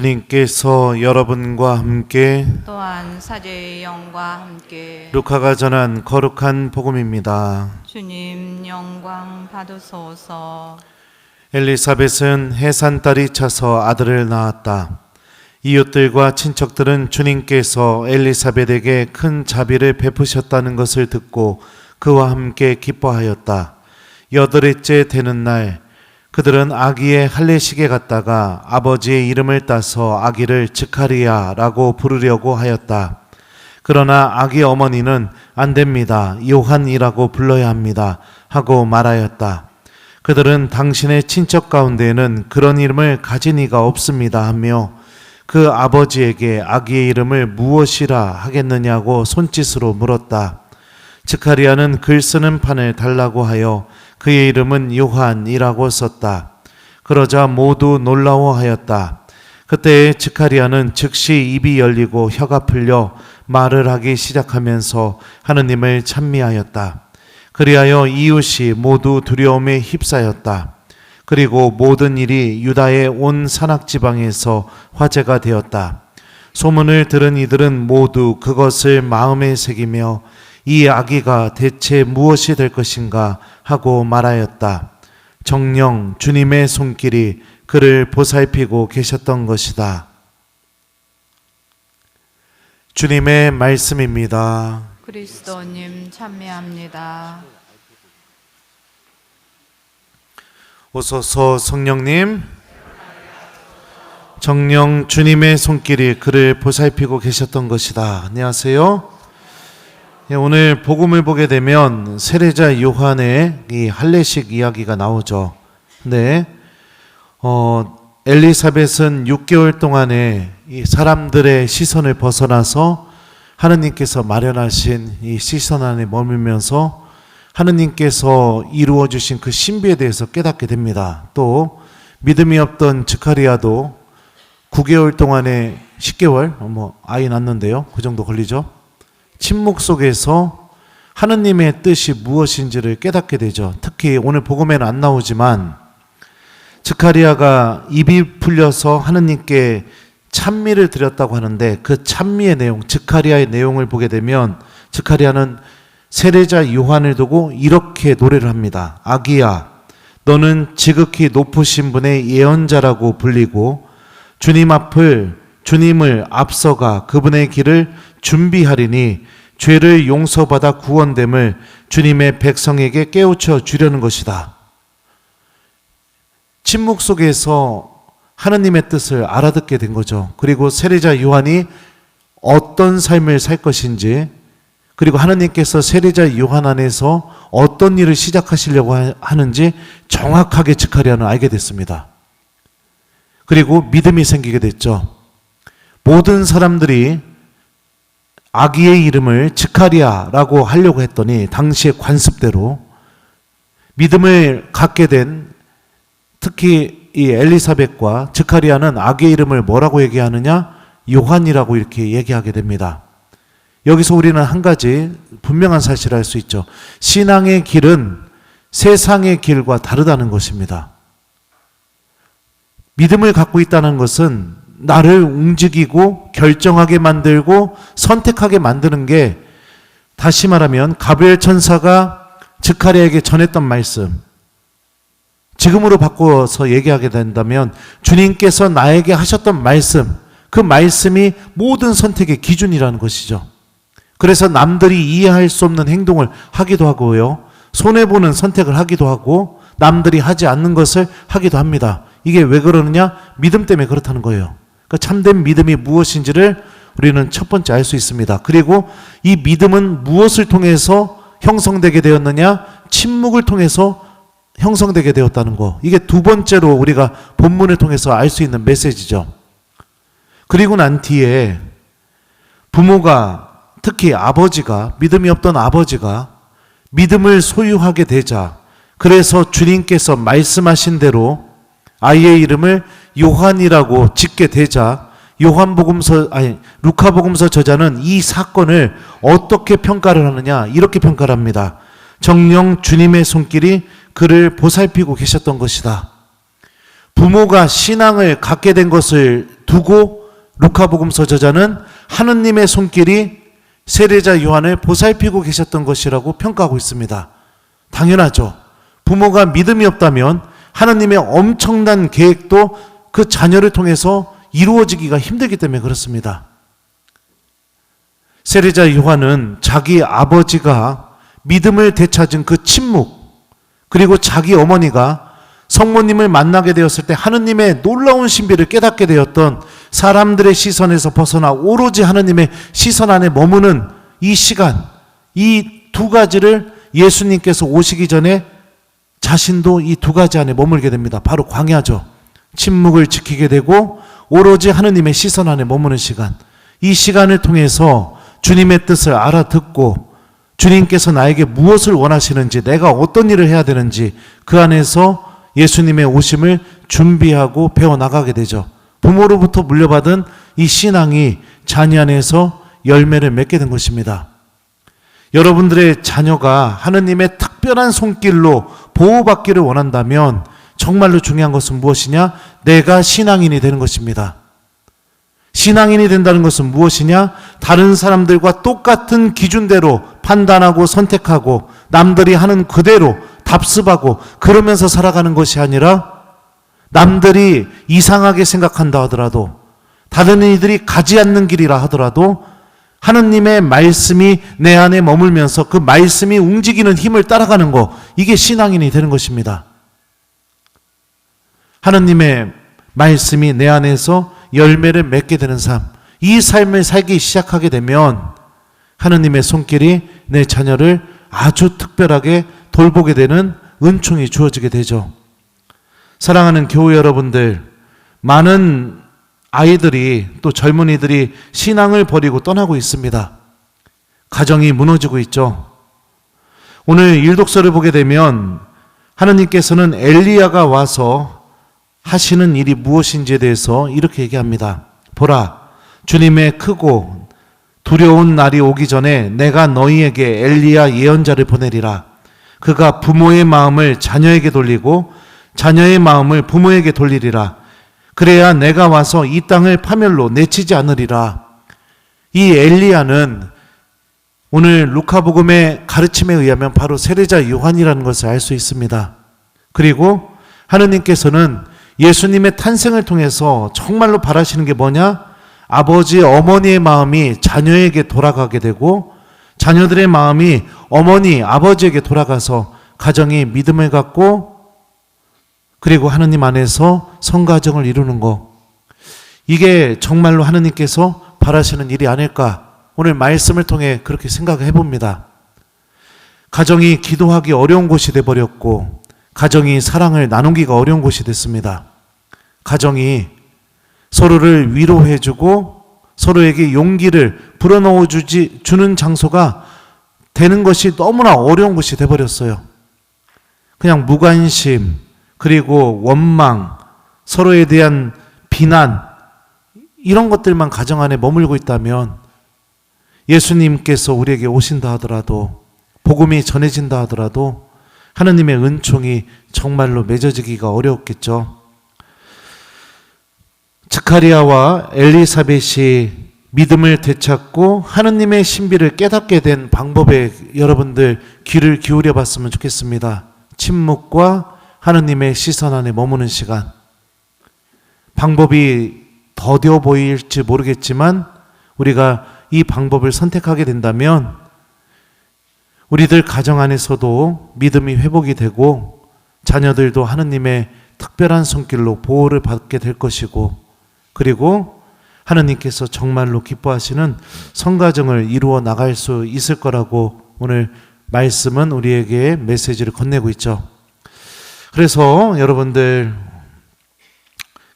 주님께서 여러분과 함께 또한 사제의 영과 함께 루카가 전한 거룩한 복음입니다. 주님 영광 받으소서. 엘리사벳은 해산달이 차서 아들을 낳았다. 이웃들과 친척들은 주님께서 엘리사벳에게 큰 자비를 베푸셨다는 것을 듣고 그와 함께 기뻐하였다. 8일째 되는 날 그들은 아기의 할례식에 갔다가 아버지의 이름을 따서 아기를 즈카리아라고 부르려고 하였다. 그러나 아기 어머니는 안 됩니다. 요한이라고 불러야 합니다. 하고 말하였다. 그들은 당신의 친척 가운데에는 그런 이름을 가진 이가 없습니다 하며 그 아버지에게 아기의 이름을 무엇이라 하겠느냐고 손짓으로 물었다. 즈카리아는 글 쓰는 판을 달라고 하여 그의 이름은 요한이라고 썼다. 그러자 모두 놀라워하였다. 그때 즈카리아는 즉시 입이 열리고 혀가 풀려 말을 하기 시작하면서 하느님을 찬미하였다. 그리하여 이웃이 모두 두려움에 휩싸였다. 그리고 모든 일이 유다의 온 산악지방에서 화제가 되었다. 소문을 들은 이들은 모두 그것을 마음에 새기며 이 아기가 대체 무엇이 될 것인가 하고 말하였다. 정녕 주님의 손길이 그를 보살피고 계셨던 것이다. 주님의 말씀입니다. 그리스도님 찬미합니다. 오소서 성령님, 정녕 주님의 손길이 그를 보살피고 계셨던 것이다. 안녕하세요. 오늘 복음을 보게 되면 세례자 요한의 이 할례식 이야기가 나오죠. 근데 엘리사벳은 6개월 동안에 이 사람들의 시선을 벗어나서 하느님께서 마련하신 이 시선 안에 머물면서 하느님께서 이루어 주신 그 신비에 대해서 깨닫게 됩니다. 또 믿음이 없던 즈카리아도 9개월 동안에 10개월 아이 낳는데요. 그 정도 걸리죠. 침묵 속에서 하느님의 뜻이 무엇인지를 깨닫게 되죠. 특히 오늘 복음에는 안 나오지만 즈카리아가 입이 풀려서 하느님께 찬미를 드렸다고 하는데 그 찬미의 내용, 즈카리아의 내용을 보게 되면 즈카리아는 세례자 요한을 두고 이렇게 노래를 합니다. 아기야, 너는 지극히 높으신 분의 예언자라고 불리고 주님을 앞서가 그분의 길을 준비하리니 죄를 용서받아 구원됨을 주님의 백성에게 깨우쳐 주려는 것이다. 침묵 속에서 하느님의 뜻을 알아듣게 된 거죠. 그리고 세례자 요한이 어떤 삶을 살 것인지, 그리고 하느님께서 세례자 요한 안에서 어떤 일을 시작하시려고 하는지 정확하게 즈카리아는 알게 됐습니다. 그리고 믿음이 생기게 됐죠. 모든 사람들이 아기의 이름을 즈카리아라고 하려고 했더니 당시의 관습대로 믿음을 갖게 된 특히 이 엘리사벳과 즈카리아는 아기의 이름을 뭐라고 얘기하느냐? 요한이라고 이렇게 얘기하게 됩니다. 여기서 우리는 한 가지 분명한 사실을 알 수 있죠. 신앙의 길은 세상의 길과 다르다는 것입니다. 믿음을 갖고 있다는 것은 나를 움직이고 결정하게 만들고 선택하게 만드는 게, 다시 말하면 가브리엘 천사가 즈카리아에게 전했던 말씀, 지금으로 바꿔서 얘기하게 된다면 주님께서 나에게 하셨던 말씀, 그 말씀이 모든 선택의 기준이라는 것이죠. 그래서 남들이 이해할 수 없는 행동을 하기도 하고요, 손해보는 선택을 하기도 하고 남들이 하지 않는 것을 하기도 합니다. 이게 왜 그러느냐? 믿음 때문에 그렇다는 거예요. 그 참된 믿음이 무엇인지를 우리는 첫 번째 알 수 있습니다. 그리고 이 믿음은 무엇을 통해서 형성되게 되었느냐? 침묵을 통해서 형성되게 되었다는 거. 이게 두 번째로 우리가 본문을 통해서 알 수 있는 메시지죠. 그리고 난 뒤에 부모가, 특히 아버지가, 믿음이 없던 아버지가 믿음을 소유하게 되자, 그래서 주님께서 말씀하신 대로 아이의 이름을 요한이라고 짓게 되자, 루카복음서 저자는 이 사건을 어떻게 평가를 하느냐, 이렇게 평가를 합니다. 정녕 주님의 손길이 그를 보살피고 계셨던 것이다. 부모가 신앙을 갖게 된 것을 두고 루카복음서 저자는 하느님의 손길이 세례자 요한을 보살피고 계셨던 것이라고 평가하고 있습니다. 당연하죠. 부모가 믿음이 없다면 하느님의 엄청난 계획도 그 자녀를 통해서 이루어지기가 힘들기 때문에 그렇습니다. 세례자 요한은 자기 아버지가 믿음을 되찾은 그 침묵, 그리고 자기 어머니가 성모님을 만나게 되었을 때 하느님의 놀라운 신비를 깨닫게 되었던 사람들의 시선에서 벗어나 오로지 하느님의 시선 안에 머무는 이 시간, 이 두 가지를 예수님께서 오시기 전에 자신도 이 두 가지 안에 머물게 됩니다. 바로 광야죠. 침묵을 지키게 되고 오로지 하느님의 시선 안에 머무는 시간. 이 시간을 통해서 주님의 뜻을 알아듣고 주님께서 나에게 무엇을 원하시는지, 내가 어떤 일을 해야 되는지 그 안에서 예수님의 오심을 준비하고 배워나가게 되죠. 부모로부터 물려받은 이 신앙이 자녀 안에서 열매를 맺게 된 것입니다. 여러분들의 자녀가 하느님의 특별한 손길로 보호받기를 원한다면 정말로 중요한 것은 무엇이냐? 내가 신앙인이 되는 것입니다. 신앙인이 된다는 것은 무엇이냐? 다른 사람들과 똑같은 기준대로 판단하고 선택하고 남들이 하는 그대로 답습하고 그러면서 살아가는 것이 아니라 남들이 이상하게 생각한다 하더라도 다른 이들이 가지 않는 길이라 하더라도 하느님의 말씀이 내 안에 머물면서 그 말씀이 움직이는 힘을 따라가는 것, 이게 신앙인이 되는 것입니다. 하느님의 말씀이 내 안에서 열매를 맺게 되는 삶, 이 삶을 살기 시작하게 되면 하느님의 손길이 내 자녀를 아주 특별하게 돌보게 되는 은총이 주어지게 되죠. 사랑하는 교우 여러분들, 많은 아이들이 또 젊은이들이 신앙을 버리고 떠나고 있습니다. 가정이 무너지고 있죠. 오늘 일독서를 보게 되면 하느님께서는 엘리야가 와서 하시는 일이 무엇인지에 대해서 이렇게 얘기합니다. 보라, 주님의 크고 두려운 날이 오기 전에 내가 너희에게 엘리야 예언자를 보내리라. 그가 부모의 마음을 자녀에게 돌리고 자녀의 마음을 부모에게 돌리리라. 그래야 내가 와서 이 땅을 파멸로 내치지 않으리라. 이 엘리야는 오늘 루카복음의 가르침에 의하면 바로 세례자 요한이라는 것을 알 수 있습니다. 그리고 하느님께서는 예수님의 탄생을 통해서 정말로 바라시는 게 뭐냐? 아버지, 어머니의 마음이 자녀에게 돌아가게 되고 자녀들의 마음이 어머니, 아버지에게 돌아가서 가정이 믿음을 갖고 그리고 하느님 안에서 성가정을 이루는 것, 이게 정말로 하느님께서 바라시는 일이 아닐까, 오늘 말씀을 통해 그렇게 생각해 봅니다. 가정이 기도하기 어려운 곳이 돼버렸고 가정이 사랑을 나누기가 어려운 곳이 됐습니다. 가정이 서로를 위로해주고 서로에게 용기를 불어넣어 주는 장소가 되는 것이 너무나 어려운 곳이 돼버렸어요. 그냥 무관심, 그리고 원망, 서로에 대한 비난, 이런 것들만 가정 안에 머물고 있다면 예수님께서 우리에게 오신다 하더라도, 복음이 전해진다 하더라도 하느님의 은총이 정말로 맺어지기가 어려웠겠죠. 스가랴와 엘리사벳이 믿음을 되찾고 하느님의 신비를 깨닫게 된 방법에 여러분들 귀를 기울여 봤으면 좋겠습니다. 침묵과 하느님의 시선 안에 머무는 시간. 방법이 더뎌 보일지 모르겠지만 우리가 이 방법을 선택하게 된다면 우리들 가정 안에서도 믿음이 회복이 되고 자녀들도 하느님의 특별한 손길로 보호를 받게 될 것이고, 그리고 하느님께서 정말로 기뻐하시는 성가정을 이루어 나갈 수 있을 거라고 오늘 말씀은 우리에게 메시지를 건네고 있죠. 그래서 여러분들,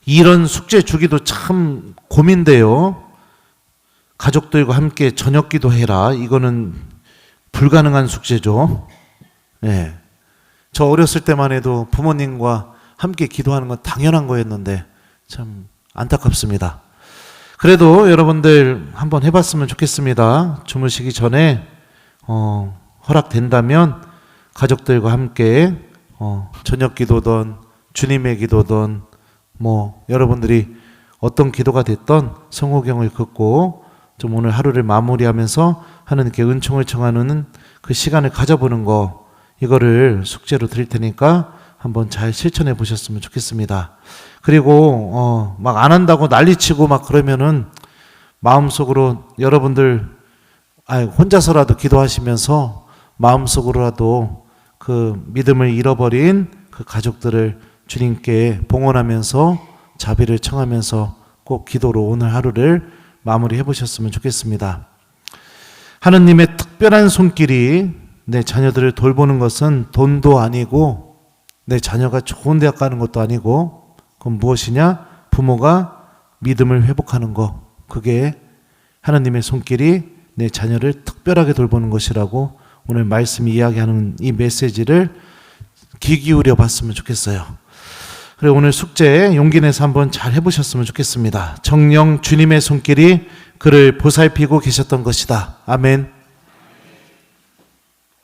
이런 숙제 주기도 참 고민돼요. 가족들과 함께 저녁 기도해라. 이거는 불가능한 숙제죠. 네. 저 어렸을 때만 해도 부모님과 함께 기도하는 건 당연한 거였는데 참 안타깝습니다. 그래도 여러분들 한번 해봤으면 좋겠습니다. 주무시기 전에 허락된다면 가족들과 함께 저녁 기도든 주님의 기도든 여러분들이 어떤 기도가 됐던 성호경을 긋고 좀 오늘 하루를 마무리하면서 하나님께 은총을 청하는 그 시간을 가져보는 거, 이거를 숙제로 드릴 테니까 한번 잘 실천해 보셨으면 좋겠습니다. 그리고 막 안 한다고 난리치고 막 그러면은 마음속으로 여러분들 혼자서라도 기도하시면서 마음속으로라도 그 믿음을 잃어버린 그 가족들을 주님께 봉헌하면서 자비를 청하면서 꼭 기도로 오늘 하루를 마무리해 보셨으면 좋겠습니다. 하느님의 특별한 손길이 내 자녀들을 돌보는 것은 돈도 아니고 내 자녀가 좋은 대학 가는 것도 아니고, 그건 무엇이냐? 부모가 믿음을 회복하는 것. 그게 하나님의 손길이 내 자녀를 특별하게 돌보는 것이라고 오늘 말씀이 이야기하는 이 메시지를 귀 기울여 봤으면 좋겠어요. 그리고 오늘 숙제 용기 내서 한번 잘 해보셨으면 좋겠습니다. 정녕 주님의 손길이 그를 보살피고 계셨던 것이다. 아멘.